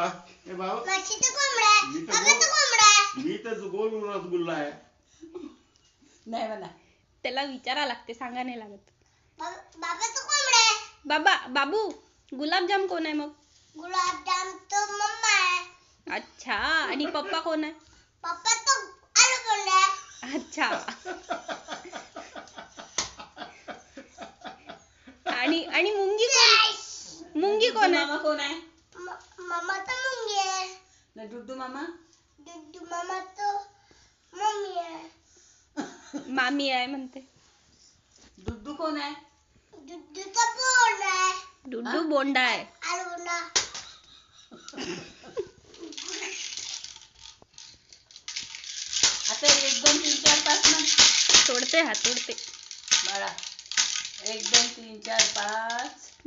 हे भाऊ माशी तर कोंबडा बाबा तर कोंबडा मी तर गोल रसगुल्ला आहे. नाही म्हणा, त्याला विचारा लागते, सांगा नाही लागत. बाबा तर कोंबडा बाबू गुलाबजाम कोण आहे मग? गुलाबजाम तो मम्मा आहे. अच्छा, आणि पप्पा कोण आहे? पप्पा तो आलू बोंडा. अच्छा. आणि मुंगी कोण आहे? मामा कोण आहे? मम्मा तो मुंगी आहे. ना डुड्डू मामा? दुड्डू मामा तो मम्मी आहे. मामी आहे म्हणते. डुड्डू कोण आहे? दुड्डू तो बोंडा आहे. डुड्डू बोंडा आहे. आलू बोंडा. आता 1 2 3 4 5 ना तोडते, हा तोडते बाळा. 1 2 3 4 5